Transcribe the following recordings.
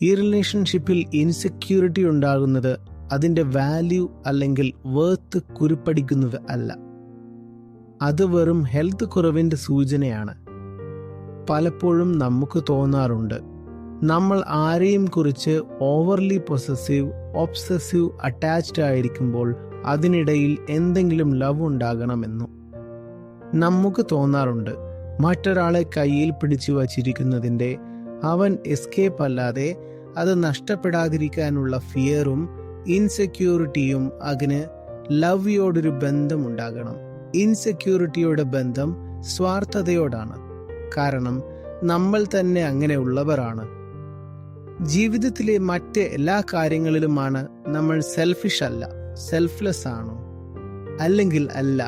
ഈ റിലേഷൻഷിപ്പിൽ ഇൻസെക്യൂരിറ്റി ഉണ്ടാകുന്നത് അതിൻ്റെ വാല്യൂ അല്ലെങ്കിൽ വേർത്ത് കുരുപ്പടിക്കുന്നത് അല്ല. അത് വെറും ഹെൽത്ത് കുറവിൻ്റെ സൂചനയാണ്. പലപ്പോഴും നമുക്ക് തോന്നാറുണ്ട്, നമ്മൾ ആരെയും കുറിച്ച് ഓവർലി പൊസസീവ്, ഒബ്സസീവ്, അറ്റാച്ച്ഡ് ആയിരിക്കുമ്പോൾ അതിനിടയിൽ എന്തെങ്കിലും ലവ് ഉണ്ടാകണമെന്നു. നമുക്ക് തോന്നാറുണ്ട്, മറ്റൊരാളെ കയ്യിൽ പിടിച്ചു വച്ചിരിക്കുന്നതിൻ്റെ അവൻ എസ്കേപ്പ് അല്ലാതെ അത് നഷ്ടപ്പെടാതിരിക്കാനുള്ള ഫിയറും ഇൻസെക്യൂരിറ്റിയും അതിന് ലവ്യോടൊരു ബന്ധമുണ്ടാകണം. ഇൻസെക്യൂരിറ്റിയുടെ ബന്ധം സ്വാർത്ഥതയോടാണ്. കാരണം നമ്മൾ തന്നെ അങ്ങനെ ഉള്ളവരാണ്. ജീവിതത്തിലെ മറ്റ് എല്ലാ കാര്യങ്ങളിലുമാണ് നമ്മൾ സെൽഫിഷ് അല്ല. സെൽഫ്ലെസ് ആണോ? അല്ലെങ്കിൽ അല്ല.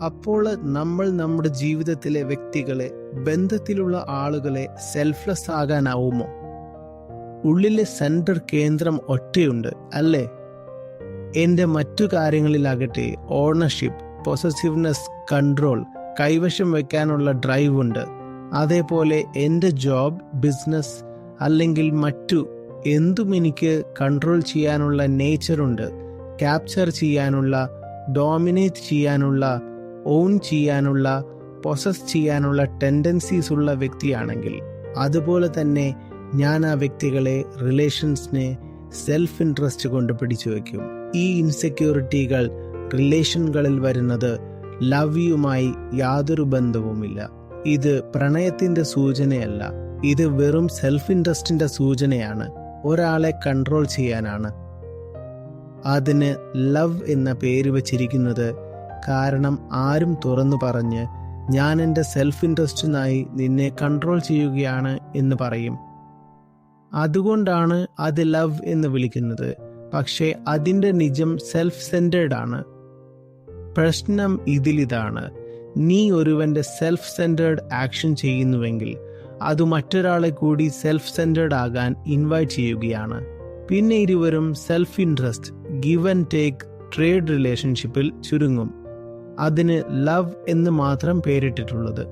അപ്പോൾ നമ്മൾ നമ്മുടെ ജീവിതത്തിലെ വ്യക്തികളെ, ബന്ധത്തിലുള്ള ആളുകളെ സെൽഫ്ലെസ് ആകാനാവുമോ? ഉള്ളിലെ സെൻട്രൽ കേന്ദ്രം ഒറ്റയുണ്ട് അല്ലേ? എൻ്റെ മറ്റു കാര്യങ്ങളിലാകട്ടെ ഓണർഷിപ്പ്, പൊസസീവ്നെസ്, കൺട്രോൾ, കൈവശം വയ്ക്കാനുള്ള ഡ്രൈവ് ഉണ്ട്. അതേപോലെ എൻ്റെ ജോബ്, ബിസിനസ് അല്ലെങ്കിൽ മറ്റു എന്തും എനിക്ക് കൺട്രോൾ ചെയ്യാനുള്ള നേച്ചറുണ്ട്. ക്യാപ്ചർ ചെയ്യാനുള്ള, ഡോമിനേറ്റ് ചെയ്യാനുള്ള, ഓൺ ചെയ്യാനുള്ള, പൊസസ് ചെയ്യാനുള്ള ടെൻഡൻസീസ് ഉള്ള വ്യക്തിയാണെങ്കിൽ അതുപോലെ തന്നെ ഞാൻ ആ വ്യക്തികളെ, റിലേഷൻസിനെ സെൽഫ് ഇൻട്രസ്റ്റ് കൊണ്ട് പിടിച്ചു വയ്ക്കും. ഈ ഇൻസെക്യൂരിറ്റികൾ റിലേഷനുകളിൽ വരുന്നത് ലവ്യുമായി യാതൊരു ബന്ധവുമില്ല. ഇത് പ്രണയത്തിന്റെ സൂചനയല്ല. ഇത് വെറും സെൽഫ് ഇൻട്രസ്റ്റിന്റെ സൂചനയാണ്. ഒരാളെ കൺട്രോൾ ചെയ്യാനാണ് അതിന് ലവ് എന്ന പേര് വച്ചിരിക്കുന്നത്. കാരണം ആരും തുറന്നു പറഞ്ഞ് ഞാൻ എൻ്റെ സെൽഫ് ഇൻട്രസ്റ്റിനായി നിന്നെ കൺട്രോൾ ചെയ്യുകയാണ് എന്ന് പറയും. അതുകൊണ്ടാണ് അത് ലവ് എന്ന് വിളിക്കുന്നത്. പക്ഷേ അതിൻ്റെ നിജം സെൽഫ് സെൻറ്റേർഡ് ആണ്. പ്രശ്നം ഇതിലിതാണ്, നീ ഒരുവന്റെ സെൽഫ് സെൻറ്റേർഡ് ആക്ഷൻ ചെയ്യുന്നുവെങ്കിൽ അത് മറ്റൊരാളെ കൂടി സെൽഫ് സെൻറ്റേർഡ് ആകാൻ ഇൻവൈറ്റ് ചെയ്യുകയാണ്. പിന്നെ ഇരുവരും self interest, give and take, trade റിലേഷൻഷിപ്പിൽ ചുരുങ്ങും. അതിന് ലവ് എന്ന് മാത്രം പേരിട്ടിട്ടുള്ളത്.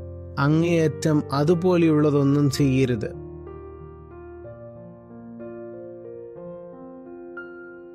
അങ്ങേയറ്റം അതുപോലെയുള്ളതൊന്നും ചെയ്യരുത്.